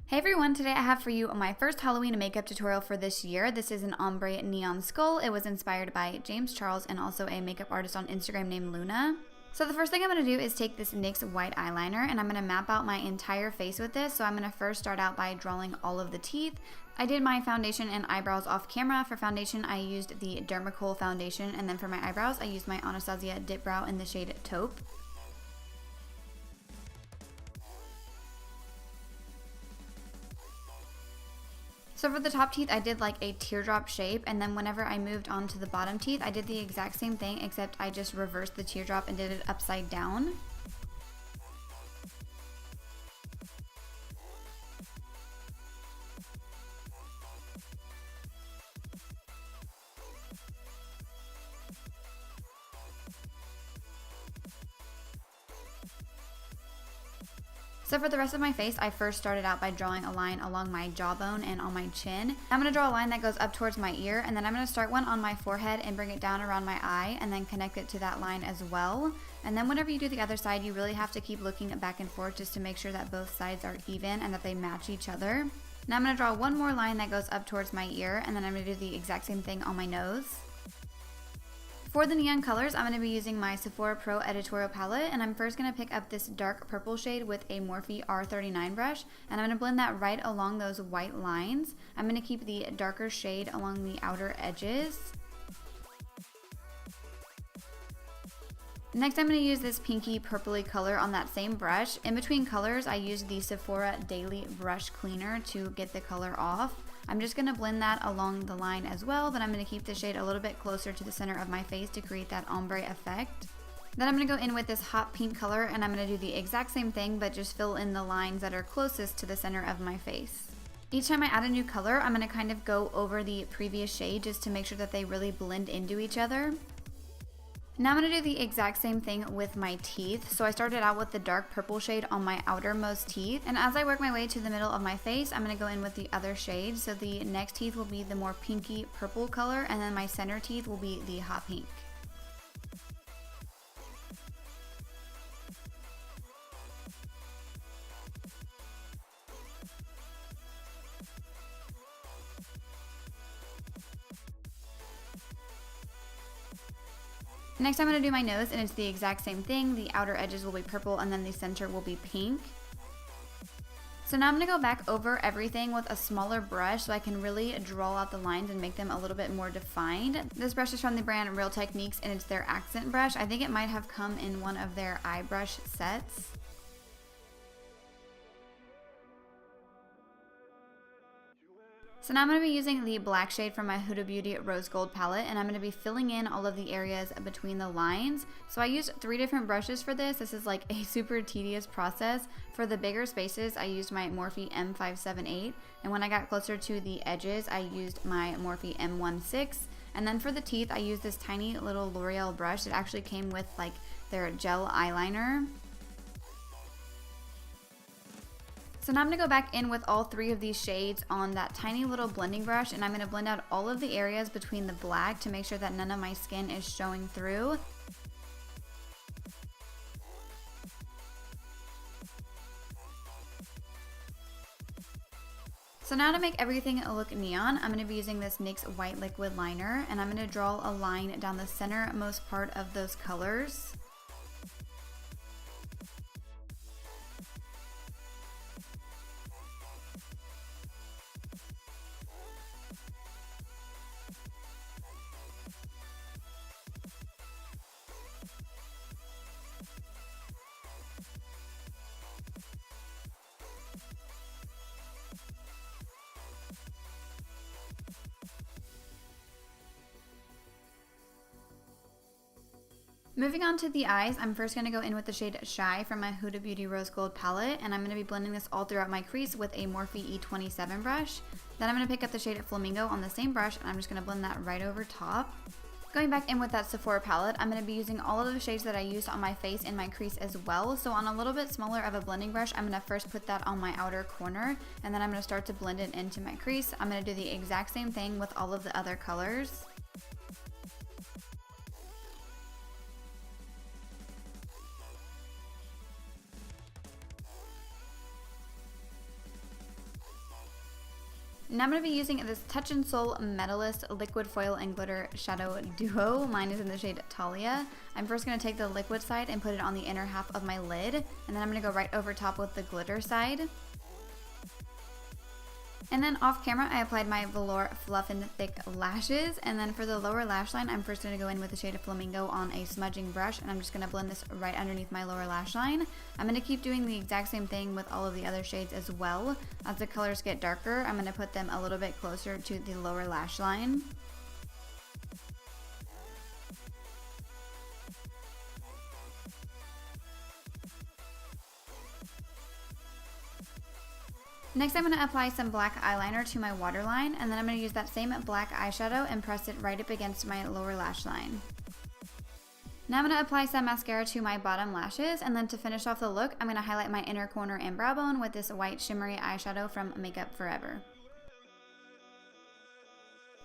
Hey everyone, today I have for you my first Halloween makeup tutorial for this year. This is an ombre neon skull. It was inspired by James Charles and also a makeup artist on Instagram named Luna. So the first thing I'm going to do is take this NYX white eyeliner and I'm going to map out my entire face with this. So I'm going to first start out by drawing all of the teeth. I did my foundation and eyebrows off camera. For foundation I used the Dermacol Foundation, and then for my eyebrows I used my Anastasia DipBrow in the shade Taupe. So for the top teeth, I did like a teardrop shape, and then whenever I moved on to the bottom teeth, I did the exact same thing, except I just reversed the teardrop and did it upside down. So for the rest of my face, I first started out by drawing a line along my jawbone and on my chin. I'm going to draw a line that goes up towards my ear, and then I'm going to start one on my forehead and bring it down around my eye and then connect it to that line as well. And then whenever you do the other side, you really have to keep looking back and forth just to make sure that both sides are even and that they match each other. Now I'm going to draw one more line that goes up towards my ear, and then I'm going to do the exact same thing on my nose. For the neon colors, I'm going to be using my Sephora Pro Editorial palette, and I'm first going to pick up this dark purple shade with a Morphe R39 brush, and I'm going to blend that right along those white lines. I'm going to keep the darker shade along the outer edges. Next, I'm going to use this pinky purpley color on that same brush. In between colors, I used the Sephora Daily Brush Cleaner to get the color off. I'm just going to blend that along the line as well, but I'm going to keep the shade a little bit closer to the center of my face to create that ombre effect. Then I'm going to go in with this hot pink color, and I'm going to do the exact same thing, but just fill in the lines that are closest to the center of my face. Each time I add a new color, I'm going to kind of go over the previous shade just to make sure that they really blend into each other. Now I'm going to do the exact same thing with my teeth. So I started out with the dark purple shade on my outermost teeth, and as I work my way to the middle of my face, I'm going to go in with the other shade. So the next teeth will be the more pinky purple color, and then my center teeth will be the hot pink. Next I'm going to do my nose, and it's the exact same thing. The outer edges will be purple and then the center will be pink. So now I'm going to go back over everything with a smaller brush so I can really draw out the lines and make them a little bit more defined. This brush is from the brand Real Techniques, and it's their accent brush. I think it might have come in one of their eye brush sets. So now I'm going to be using the black shade from my Huda Beauty Rose Gold palette, and I'm going to be filling in all of the areas between the lines. So I used 3 different brushes for this. This is like a super tedious process. For the bigger spaces, I used my Morphe M578, and when I got closer to the edges, I used my Morphe M168. And then for the teeth, I used this tiny little L'Oreal brush. It actually came with like their gel eyeliner. So now I'm going to go back in with all 3 of these shades on that tiny little blending brush, and I'm going to blend out all of the areas between the black to make sure that none of my skin is showing through. So now to make everything look neon, I'm going to be using this NYX white liquid liner, and I'm going to draw a line down the centermost part of those colors. Moving on to the eyes, I'm first going to go in with the shade Shy from my Huda Beauty Rose Gold palette, and I'm going to be blending this all throughout my crease with a Morphe E27 brush. Then I'm going to pick up the shade Flamingo on the same brush, and I'm just going to blend that right over top. Going back in with that Sephora palette, I'm going to be using all of the shades that I used on my face in my crease as well. So on a little bit smaller of a blending brush, I'm going to first put that on my outer corner, and then I'm going to start to blend it into my crease. I'm going to do the exact same thing with all of the other colors. Now I'm going to be using this Touch in Soul Metallist Liquid Foil and Glitter Shadow Duo. Mine is in the shade Talia. I'm first going to take the liquid side and put it on the inner half of my lid, and then I'm going to go right over top with the glitter side. And then off camera, I applied my Velour Fluff and Thick Lashes. And then for the lower lash line, I'm first going to go in with the shade of Flamingo on a smudging brush. And I'm just going to blend this right underneath my lower lash line. I'm going to keep doing the exact same thing with all of the other shades as well. As the colors get darker, I'm going to put them a little bit closer to the lower lash line. Next, I'm going to apply some black eyeliner to my waterline, and then I'm going to use that same black eyeshadow and press it right up against my lower lash line. Now I'm going to apply some mascara to my bottom lashes, and then to finish off the look, I'm going to highlight my inner corner and brow bone with this white shimmery eyeshadow from Makeup Forever.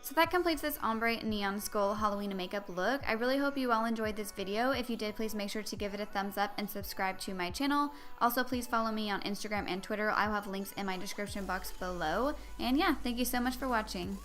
So that completes this ombre neon skull Halloween makeup look. I really hope you all enjoyed this video. If you did, please make sure to give it a thumbs up and subscribe to my channel. Also, please follow me on Instagram and Twitter. I will have links in my description box below. And yeah, thank you so much for watching.